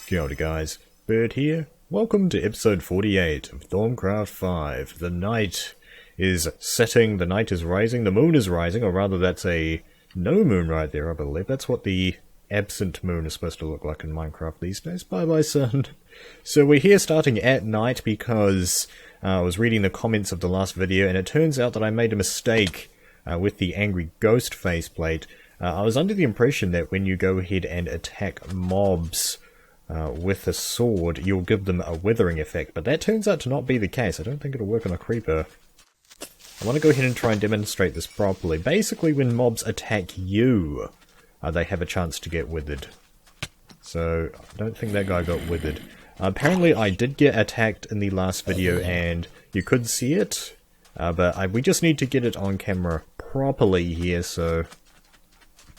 Kia ora guys, Bird here. Welcome to episode 48 of Thaumcraft 5. The night is setting, the night is rising, the moon is rising, or rather that's a no moon right there, I believe. That's what the absent moon is supposed to look like in Minecraft these days. Bye bye son. So we're here starting at night because I was reading the comments of the last video and it turns out that I made a mistake with the angry ghost faceplate. I was under the impression that when you go ahead and attack mobs with a sword, you'll give them a withering effect, but that turns out to not be the case. I don't think it'll work on a creeper. I want to go ahead and try and demonstrate this properly. Basically, when mobs attack you, they have a chance to get withered. So, I don't think that guy got withered. Apparently, I did get attacked in the last video, and you could see it, but we just need to get it on camera properly here, so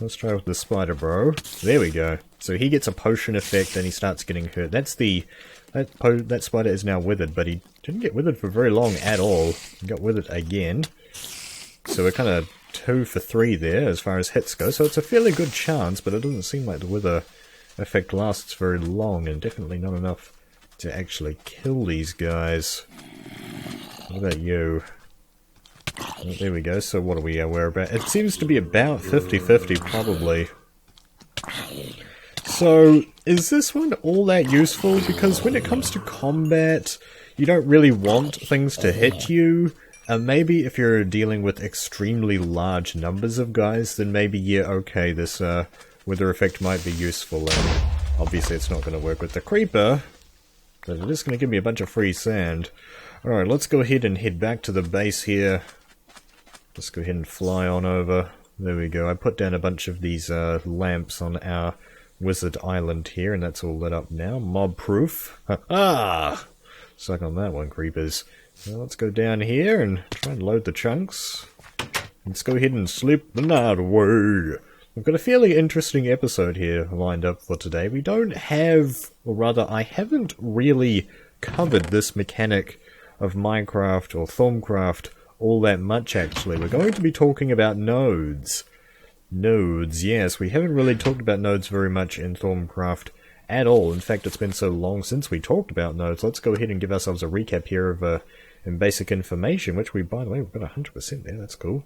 let's try with the spider, bro. There we go. So he gets a potion effect and he starts getting hurt. That spider is now withered, but he didn't get withered for very long at all. He got withered again. So we're kind of 2 for 3 there as far as hits go. So it's a fairly good chance, but it doesn't seem like the wither effect lasts very long, and definitely not enough to actually kill these guys. What about you? Oh, there we go. So what are we aware about? It seems to be about 50-50 probably. So, is this one all that useful? Because when it comes to combat, you don't really want things to hit you. Maybe if you're dealing with extremely large numbers of guys, then maybe, yeah, okay, this wither effect might be useful. And obviously it's not going to work with the creeper, but it is going to give me a bunch of free sand. Alright, let's go ahead and head back to the base here. Let's go ahead and fly on over. There we go. I put down a bunch of these lamps on our Wizard Island here, and that's all lit up now. Mob proof. Ah! Suck on that one, creepers. Now let's go down here and try and load the chunks. Let's go ahead and slip the night away. We've got a fairly interesting episode here lined up for today. We don't have, or rather I haven't really covered this mechanic of Minecraft or Thaumcraft all that much actually. We're going to be talking about nodes. Nodes, yes, we haven't really talked about nodes very much in Thaumcraft at all. In fact, it's been so long since we talked about nodes. Let's go ahead and give ourselves a recap here of basic information, which we, by the way, we've got 100% there, that's cool.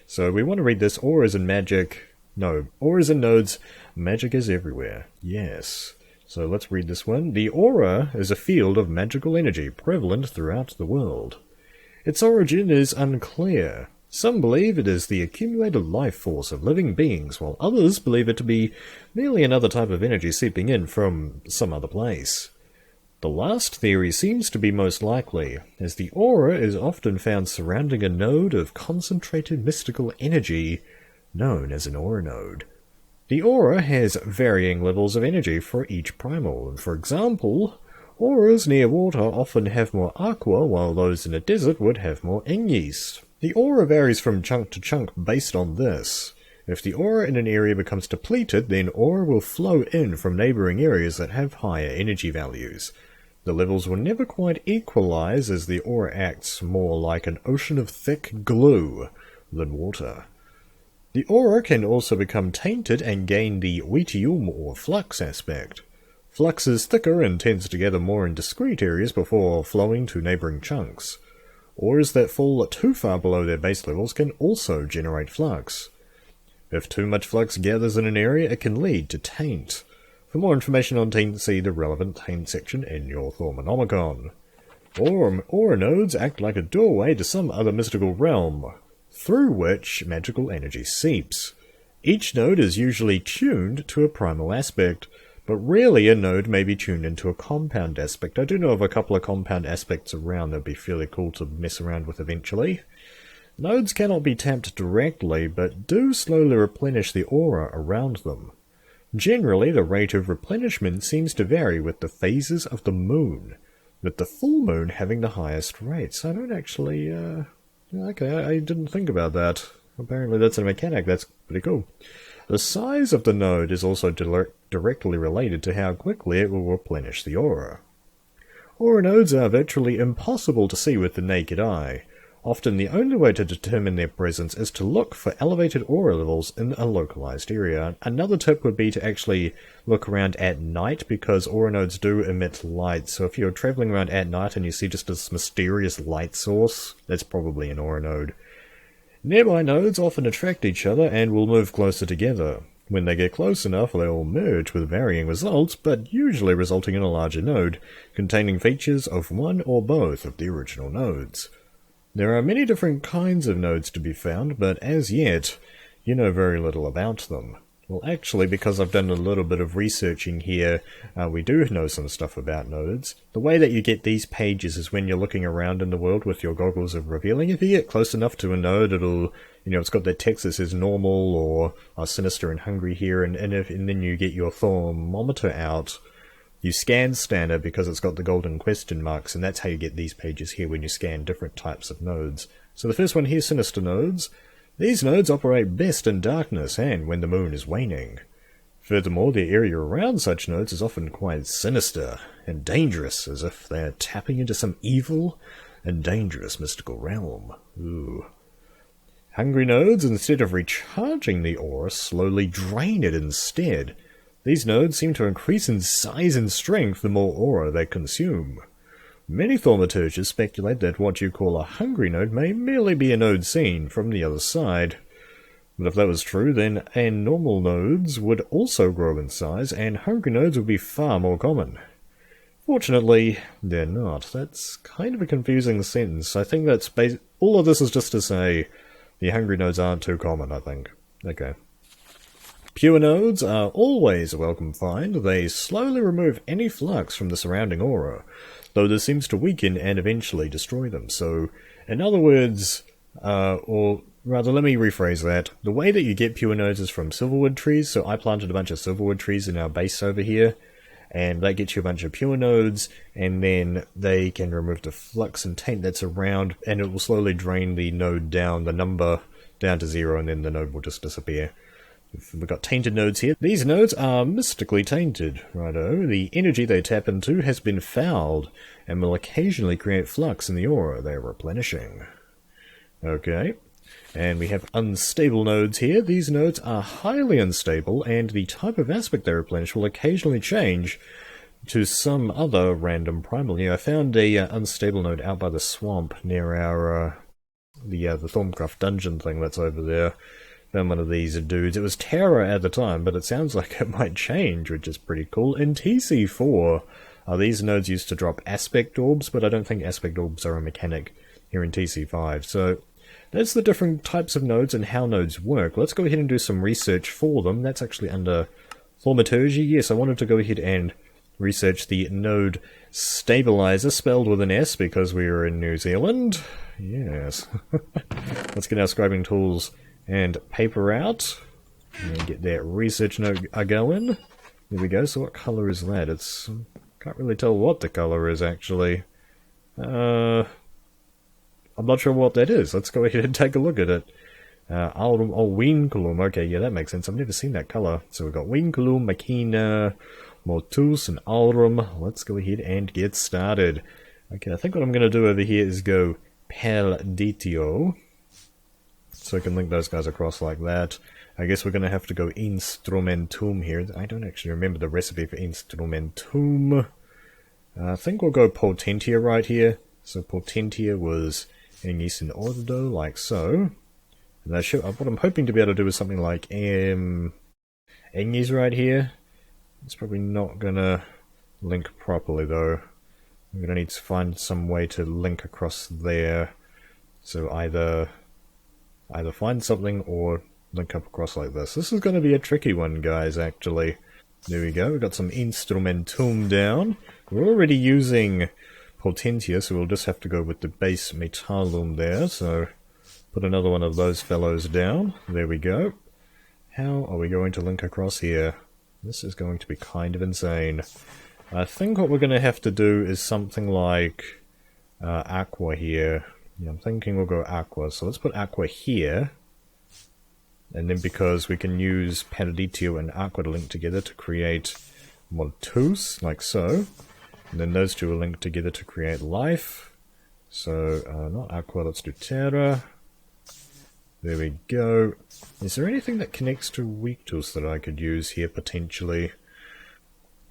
So we want to read this. Ore is in magic. No, ore is in nodes. Magic is everywhere. Yes. So let's read this one. The aura is a field of magical energy prevalent throughout the world. Its origin is unclear. Some believe it is the accumulated life force of living beings, while others believe it to be merely another type of energy seeping in from some other place. The last theory seems to be most likely, as the aura is often found surrounding a node of concentrated mystical energy known as an aura node. The aura has varying levels of energy for each primal, and for example, auras near water often have more aqua, while those in a desert would have more ignis. The aura varies from chunk to chunk based on this. If the aura in an area becomes depleted, then aura will flow in from neighbouring areas that have higher energy values. The levels will never quite equalize, as the aura acts more like an ocean of thick glue than water. The aura can also become tainted and gain the Withered or flux aspect. Flux is thicker and tends to gather more in discrete areas before flowing to neighbouring chunks. Auras that fall too far below their base levels can also generate flux. If too much flux gathers in an area, it can lead to taint. For more information on taint, see the relevant taint section in your Thaumonomicon. Aura nodes act like a doorway to some other mystical realm, through which magical energy seeps. Each node is usually tuned to a primal aspect, but rarely a node may be tuned into a compound aspect. I do know of a couple of compound aspects around that would be fairly cool to mess around with eventually. Nodes cannot be tapped directly, but do slowly replenish the aura around them. Generally, the rate of replenishment seems to vary with the phases of the moon, with the full moon having the highest rates. I don't actually, okay, I didn't think about that. Apparently that's a mechanic, that's pretty cool. The size of the node is also directly related to how quickly it will replenish the aura. Aura nodes are virtually impossible to see with the naked eye. Often the only way to determine their presence is to look for elevated aura levels in a localized area. Another tip would be to actually look around at night, because aura nodes do emit light, so if you're traveling around at night and you see just this mysterious light source, that's probably an aura node. Nearby nodes often attract each other and will move closer together. When they get close enough, they will merge with varying results, but usually resulting in a larger node, containing features of one or both of the original nodes. There are many different kinds of nodes to be found, but as yet, you know very little about them. Well, actually, because I've done a little bit of researching here, we do know some stuff about nodes. The way that you get these pages is when you're looking around in the world with your goggles of revealing. If you get close enough to a node, it'll, it's got that text that says normal or sinister and hungry here, and then you get your thermometer out. You scan standard because it's got the golden question marks, and that's how you get these pages here when you scan different types of nodes. So the first one here, sinister nodes. These nodes operate best in darkness and when the moon is waning. Furthermore, the area around such nodes is often quite sinister and dangerous, as if they are tapping into some evil and dangerous mystical realm. Ooh. Hungry nodes, instead of recharging the aura, slowly drain it instead. These nodes seem to increase in size and strength the more aura they consume. Many thaumaturges speculate that what you call a hungry node may merely be a node seen from the other side. But if that was true, then normal nodes would also grow in size, and hungry nodes would be far more common. Fortunately, they're not. That's kind of a confusing sentence. I think that's all of this is just to say the hungry nodes aren't too common, I think. Okay. Pure nodes are always a welcome find. They slowly remove any flux from the surrounding aura, though this seems to weaken and eventually destroy them. So, in other words, or rather, let me rephrase that. The way that you get pure nodes is from silverwood trees. So I planted a bunch of silverwood trees in our base over here, and that gets you a bunch of pure nodes, and then they can remove the flux and taint that's around, and it will slowly drain the node down, the number down to 0, and then the node will just disappear. We've got tainted nodes here. These nodes are mystically tainted, righto. The energy they tap into has been fouled, and will occasionally create flux in the aura they're replenishing. Okay. And we have unstable nodes here. These nodes are highly unstable, and the type of aspect they replenish will occasionally change to some other random primal. Yeah, I found a unstable node out by the swamp near our the Thaumcraft dungeon thing that's over there. Found one of these dudes. It was terror at the time, but it sounds like it might change, which is pretty cool. In TC4, these nodes used to drop aspect orbs, but I don't think aspect orbs are a mechanic here in TC5. So that's the different types of nodes and how nodes work. Let's go ahead and do some research for them. That's actually under Thaumaturgy. Yes, I wanted to go ahead and research the node Stabiliser, spelled with an S because we are in New Zealand. Yes. Let's get our scribing tools and paper out, and get that research note going. There we go. So what colour is that? It's can't really tell what the colour is, actually. I'm not sure what that is. Let's go ahead and take a look at it. Aurum, oh, Winculum. Okay, yeah, that makes sense. I've never seen that colour. So we've got Winculum, Machina, Motus, and Aurum. Let's go ahead and get started. Okay, I think what I'm going to do over here is go Perditio. So I can link those guys across like that. I guess we're going to have to go Instrumentum here. I don't actually remember the recipe for Instrumentum. I think we'll go Potentia right here. So Potentia was Engis in Ordo, like so. And what I'm hoping to be able to do is something like Engis right here. It's probably not going to link properly though. I'm going to need to find some way to link across there. So either find something or link up across like this. This is going to be a tricky one, guys, actually. There we go, we've got some Instrumentum down. We're already using Potentia, so we'll just have to go with the base Metallum there. So put another one of those fellows down. There we go. How are we going to link across here? This is going to be kind of insane. I think what we're going to have to do is something like Aqua here. Yeah, I'm thinking we'll go Aqua, so let's put Aqua here. And then because we can use Perditio and Aqua to link together to create Motus, like so. And then those two will link together to create Life. So, not aqua, let's do terra. There we go. Is there anything that connects to Withered that I could use here, potentially?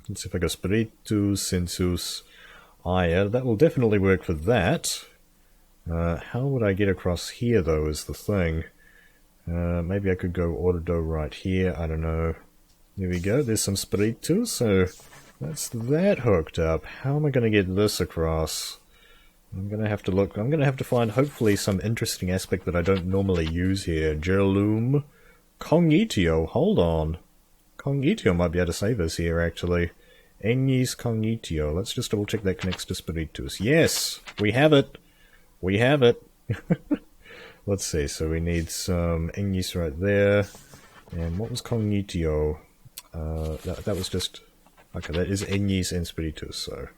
Let's see if I go Spiritus, Sensus, Aya. That will definitely work for that. How would I get across here, though, is the thing. Maybe I could go Ordo right here, I don't know. There we go, there's some Spiritus, so that's that hooked up. How am I going to get this across? I'm going to have to look, I'm going to have to find hopefully some interesting aspect that I don't normally use here. Gerlum, Cognitio, hold on. Cognitio might be able to save us here, actually. Engis Cognitio, let's just double check that connects to Spiritus. Yes! We have it! We have it! Let's see, so we need some Engis right there. And what was Cognitio? That was just... Okay, that is Engis and Spiritus, so...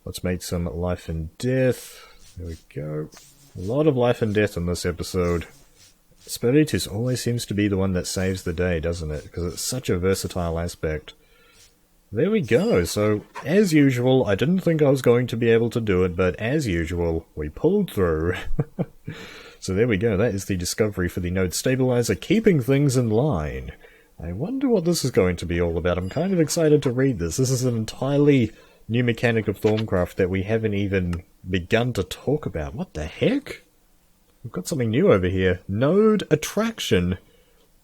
Let's make some life and death. There we go. A lot of life and death in this episode. Spiritus always seems to be the one that saves the day, doesn't it? Because it's such a versatile aspect. There we go. So, as usual, I didn't think I was going to be able to do it, but as usual, we pulled through. So there we go. That is the discovery for the node stabilizer, keeping things in line. I wonder what this is going to be all about. I'm kind of excited to read this. This is an entirely new mechanic of Thaumcraft that we haven't even begun to talk about. What the heck? We've got something new over here. Node attraction.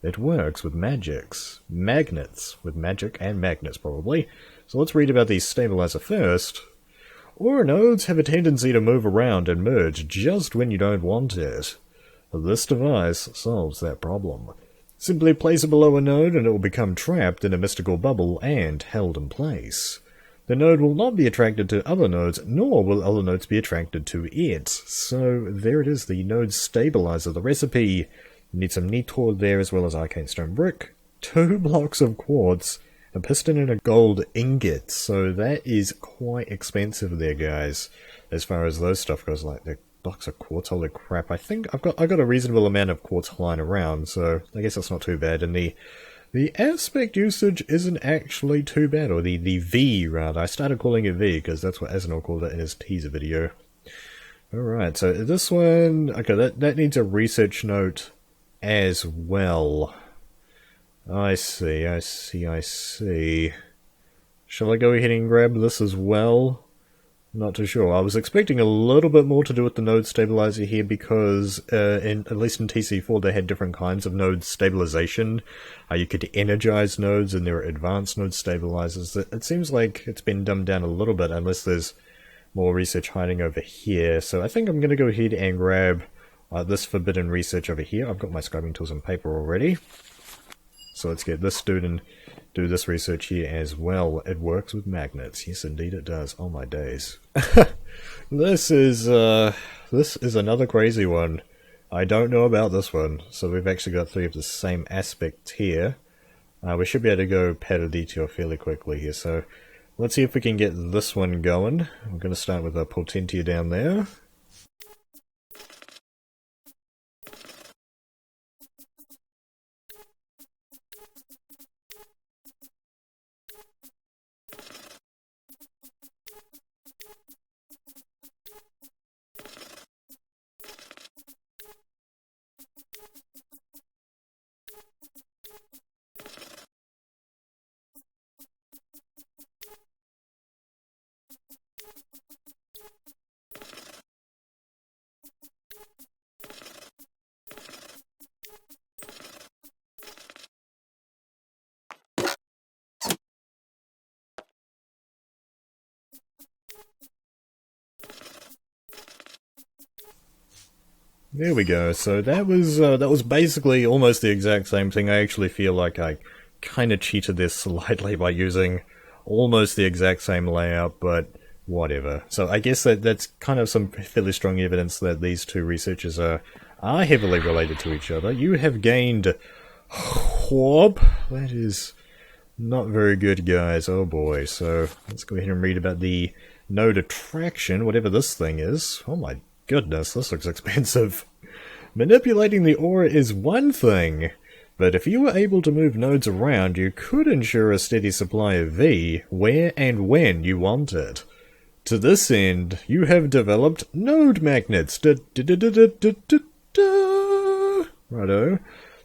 It works with magics. Magnets. With magic and magnets, probably. So let's read about the stabilizer first. Aura nodes have a tendency to move around and merge just when you don't want it. This device solves that problem. Simply place it below a node and it will become trapped in a mystical bubble and held in place. The node will not be attracted to other nodes, nor will other nodes be attracted to it. So there it is, the node stabilizer. The recipe: you need some Nitor there as well as arcane stone brick, 2 blocks of quartz, a piston and a gold ingot. So that is quite expensive there, guys, as far as those stuff goes. Like the blocks of quartz, holy crap. I think I've got a reasonable amount of quartz lying around, so I guess that's not too bad. And the aspect usage isn't actually too bad, or the V, rather. I started calling it V, because that's what Azanor called it in his teaser video. Alright, so this one... Okay, that needs a research note as well. I see. Shall I go ahead and grab this as well? Not too sure. I was expecting a little bit more to do with the node stabilizer here because, at least in TC4, they had different kinds of node stabilization. You could energize nodes, and there are advanced node stabilizers. It seems like it's been dumbed down a little bit, unless there's more research hiding over here. So I think I'm going to go ahead and grab this forbidden research over here. I've got my scribing tools and paper already. So let's get this dude and do this research here as well. It works with magnets. Yes, indeed it does. Oh my days. This is another crazy one. I don't know about this one. So we've actually got 3 of the same aspects here. We should be able to go pad detail fairly quickly here. So let's see if we can get this one going. I'm going to start with a Potentia down there. There we go. So that was basically almost the exact same thing. I actually feel like I kind of cheated this slightly by using almost the exact same layout, but whatever. So I guess that's kind of some fairly strong evidence that these 2 researchers are heavily related to each other. You have gained Whoop. That is not very good, guys. Oh boy. So let's go ahead and read about the node attraction, whatever this thing is. Oh my goodness, this looks expensive. Manipulating the aura is one thing, but if you were able to move nodes around, you could ensure a steady supply of V where and when you want it. To this end, you have developed node magnets. Righto.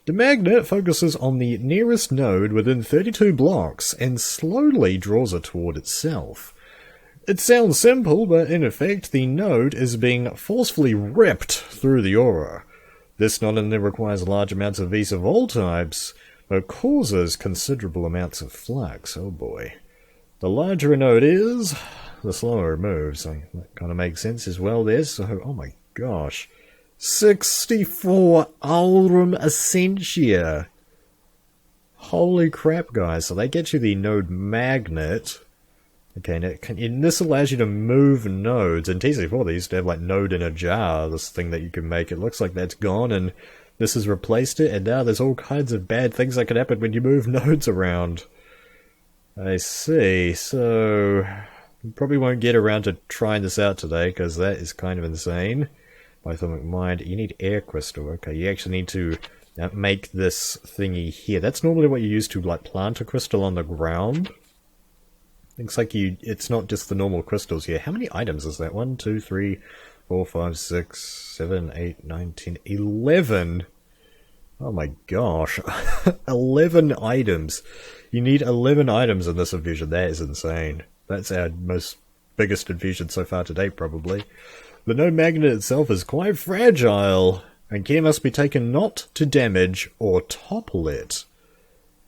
The magnet focuses on the nearest node within 32 blocks and slowly draws it toward itself. It sounds simple, but in effect the node is being forcefully ripped through the aura. This not only requires large amounts of Visa Vol types, but causes considerable amounts of flux. Oh boy. The larger a node is, the slower it moves. So that kind of makes sense as well there. So, oh my gosh. 64 Aurum Essentia. Holy crap, guys. So they get you the node magnet. Okay, and this allows you to move nodes. In TC4 they used to have like node in a jar, this thing that you can make. It looks like that's gone and this has replaced it, and now there's all kinds of bad things that can happen when you move nodes around. I see, so we probably won't get around to trying this out today, because that is kind of insane. Thermic mind, you need air crystal. Okay, you actually need to make this thingy here. That's normally what you use to like plant a crystal on the ground. Looks like it's not just the normal crystals here. How many items is that? 1, 2, 3, 4, 5, 6, 7, 8, 9, 10, 11. Oh my gosh. 11 items. You need 11 items in this infusion. That is insane. That's our biggest infusion so far to date, probably. The node magnet itself is quite fragile, and care must be taken not to damage or topple it.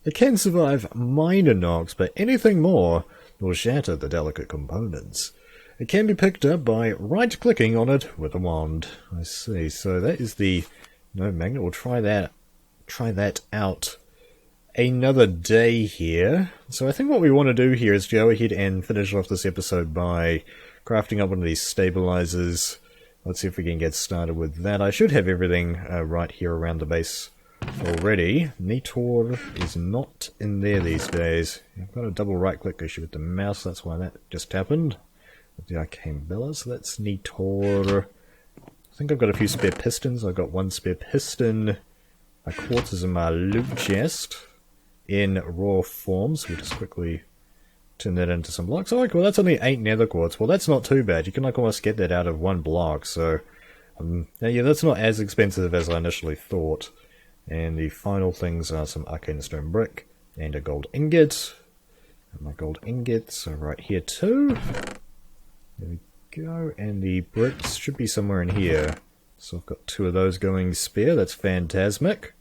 It can survive minor knocks, but anything more will shatter the delicate components. It can be picked up by right-clicking on it with a wand. I see, so that is the node magnet. We'll try that out another day here. So I think what we want to do here is go ahead and finish off this episode by crafting up one of these stabilizers. Let's see if we can get started with that. I should have everything right here around the base already. Nitor is not in there these days. I've got a double right click issue with the mouse, that's why that just happened. With the arcane bella, so that's Nitor. I think I've got a few spare pistons. I've got one spare piston. My quartz is in my loot chest in raw form, so we'll just quickly turn that into some blocks. Oh, cool, that's only 8 nether quartz. Well, that's not too bad. You can like almost get that out of one block, so yeah, that's not as expensive as I initially thought. And the final things are some arcane stone brick and a gold ingot. And my gold ingots are right here too. There we go, and the bricks should be somewhere in here. So I've got 2 of those going spare. That's phantasmic.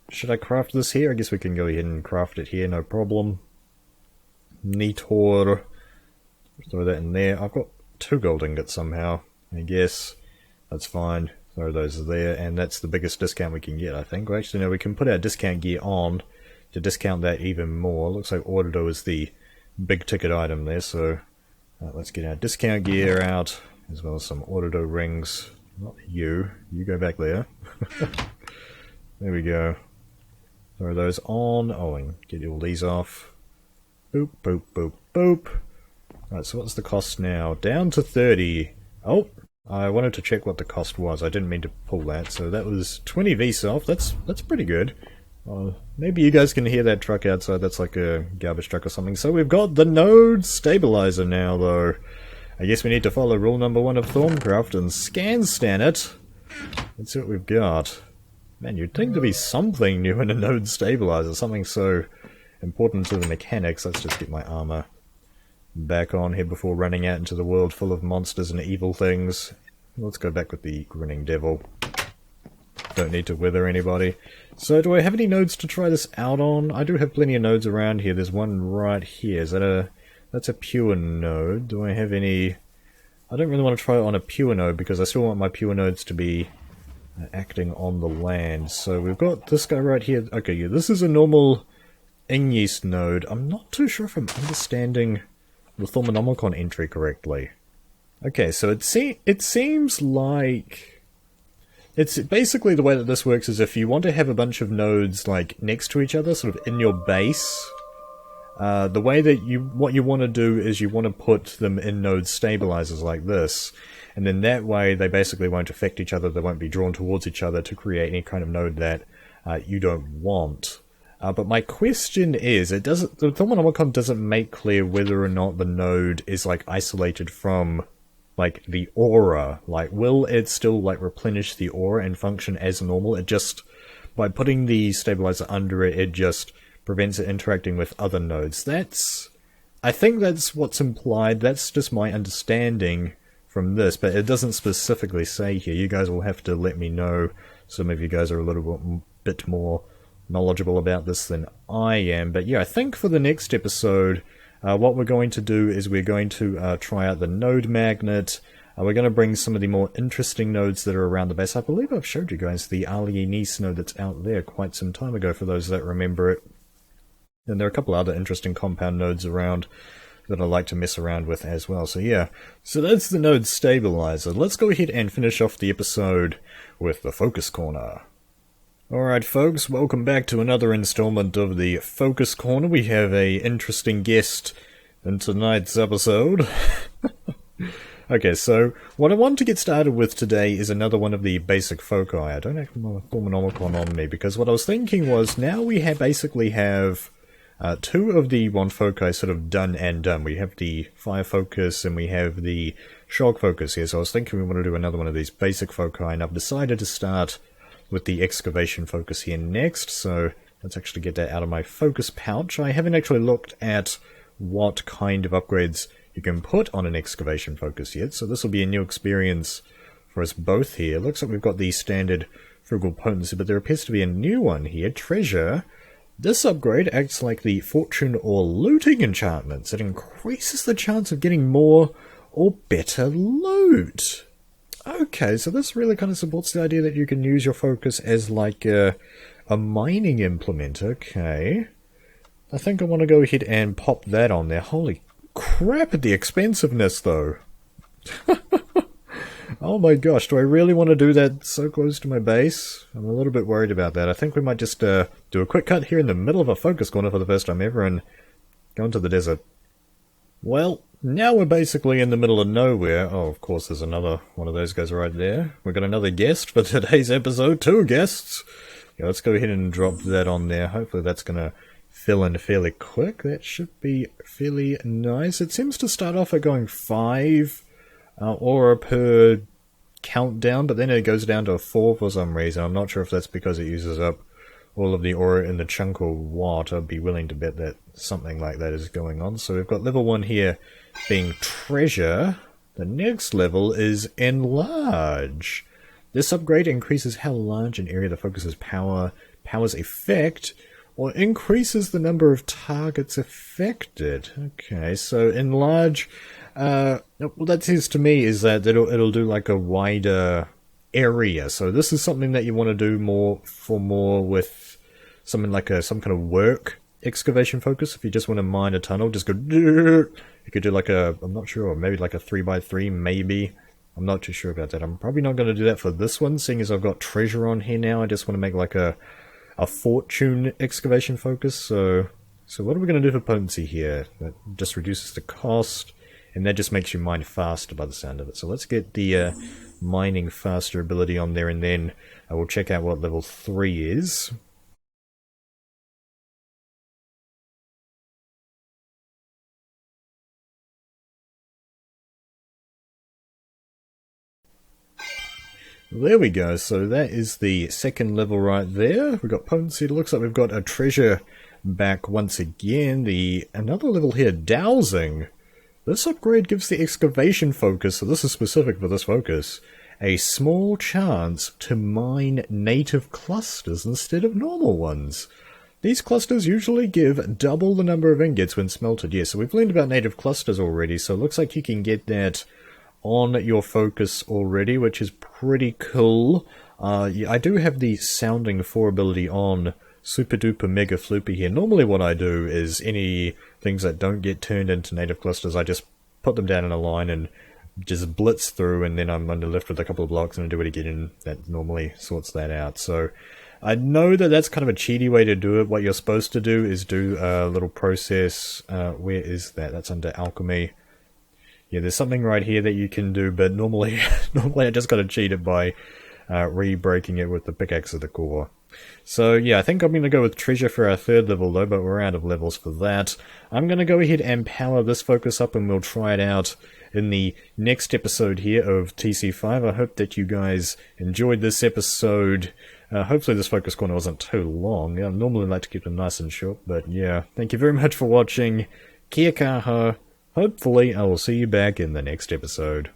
Should I craft this here? I guess we can go ahead and craft it here, no problem. Nitor. Throw that in there. I've got 2 gold ingots somehow. I guess that's fine. Throw those there, and that's the biggest discount we can get, I think. Well, actually, no, we can put our discount gear on to discount that even more. Looks like Auditor is the big ticket item there, so let's get our discount gear out, as well as some Auditor rings. Not you. You go back there. There we go. Throw those on. Oh, and get all these off. Boop, boop, boop, boop. Right, so what's the cost now? Down to 30. Oh, I wanted to check what the cost was. I didn't mean to pull that. So that was 20 VSOF. That's pretty good. Maybe you guys can hear that truck outside. That's like a garbage truck or something. So we've got the node stabilizer now, though. I guess we need to follow rule number 1 of Thaumcraft and scan it. Let's see what we've got. Man, you'd think there'd be something new in a node stabilizer, something so important to the mechanics. Let's just get my armor back on here before running out into the world full of monsters and evil things. Let's go back with the Grinning Devil. Don't need to wither anybody. So do I have any nodes to try this out on? I do have plenty of nodes around here. There's one right here. Is that that's a pure node. Do I have any... I don't really want to try it on a pure node because I still want my pure nodes to be acting on the land. So we've got this guy right here. Okay, yeah, this is a normal Igneous node. I'm not too sure if I'm understanding the Thaumonomicon entry correctly. Okay, so it seems like... It's basically the way that this works is if you want to have a bunch of nodes like next to each other, sort of in your base, the way that what you want to do is you want to put them in node stabilizers like this, and then that way they basically won't affect each other, they won't be drawn towards each other to create any kind of node that you don't want. But my question is, the Thaumcraft doesn't make clear whether or not the node is like isolated from like the aura. Like, will it still like replenish the aura and function as normal? It just, by putting the stabilizer under it, it just prevents it interacting with other nodes. I think that's what's implied. That's just my understanding from this, but it doesn't specifically say here. You guys will have to let me know. Some of you guys are a little bit more knowledgeable about this than I am. But yeah, I think for the next episode, what we're going to do is we're going to try out the node magnet. We're going to bring some of the more interesting nodes that are around the base. I believe I've showed you guys the Alienise node that's out there quite some time ago, for those that remember it. And there are a couple other interesting compound nodes around that I like to mess around with as well. So yeah, so that's the node stabilizer. Let's go ahead and finish off the episode with the focus corner. Alright folks, welcome back to another installment of the Focus Corner. We have a interesting guest in tonight's episode. Okay, so what I want to get started with today is another one of the basic foci. I don't have my Thaumcraft on me, because what I was thinking was, now we basically have two of the one foci sort of done and done. We have the fire focus and we have the shock focus here, so I was thinking we want to do another one of these basic foci, and I've decided to start with the excavation focus here next. So let's actually get that out of my focus pouch. I haven't actually looked at what kind of upgrades you can put on an excavation focus yet, so this will be a new experience for us both here. Looks like we've got the standard frugal potency, but there appears to be a new one here, treasure. This upgrade acts like the fortune or looting enchantments. It increases the chance of getting more or better loot. Okay, so this really kind of supports the idea that you can use your focus as like a mining implement. Okay. I think I want to go ahead and pop that on there. Holy crap at the expensiveness though. Oh my gosh, do I really want to do that so close to my base? I'm a little bit worried about that. I think we might just do a quick cut here in the middle of a focus corner for the first time ever and go into the desert. Well, now we're basically in the middle of nowhere. Oh, of course, there's another one of those guys right there. We've got another guest for today's episode. 2 guests. Yeah, let's go ahead and drop that on there. Hopefully that's going to fill in fairly quick. That should be fairly nice. It seems to start off at going 5 aura per countdown, but then it goes down to a 4 for some reason. I'm not sure if that's because it uses up all of the aura in the chunk or what. I'd be willing to bet that something like that is going on. So we've got level 1 here being treasure. The next level is enlarge. This upgrade increases how large an area the focus's power's effect, or increases the number of targets affected. Okay, so enlarge, what that says to me is that it'll do like a wider area. So this is something that you want to do more with something like some kind of work excavation focus. If you just want to mine a tunnel, just go. You could do like I'm not sure, maybe like a 3x3, maybe. I'm not too sure about that. I'm probably not going to do that for this one, seeing as I've got treasure on here now. I just want to make like a fortune excavation focus. So what are we going to do for potency here? That just reduces the cost, and that just makes you mine faster by the sound of it. So let's get the mining faster ability on there, and then I will check out what level 3 is. There we go, so that is the second level right there. We've got potency. It looks like we've got a treasure back once again. Another level here, dowsing. This upgrade gives the excavation focus, so this is specific for this focus, a small chance to mine native clusters instead of normal ones. These clusters usually give double the number of ingots when smelted. Yeah, so we've learned about native clusters already, so it looks like you can get that on your focus already, which is pretty cool. I do have the sounding 4 ability on super duper mega floopy here. Normally what I do is any things that don't get turned into native clusters, I just put them down in a line and just blitz through, and then I'm left with a couple of blocks and I do it again, and that normally sorts that out. So I know that that's kind of a cheaty way to do it. What you're supposed to do is do a little process. Where is that? That's under alchemy. Yeah, there's something right here that you can do, but normally I just gotta cheat it by re-breaking it with the pickaxe of the core. So yeah, I think I'm going to go with treasure for our 3rd level though, but we're out of levels for that. I'm going to go ahead and power this focus up and we'll try it out in the next episode here of TC5. I hope that you guys enjoyed this episode. Hopefully this focus corner wasn't too long. I normally like to keep them nice and short, but yeah. Thank you very much for watching. Kia kaha. Hopefully I will see you back in the next episode.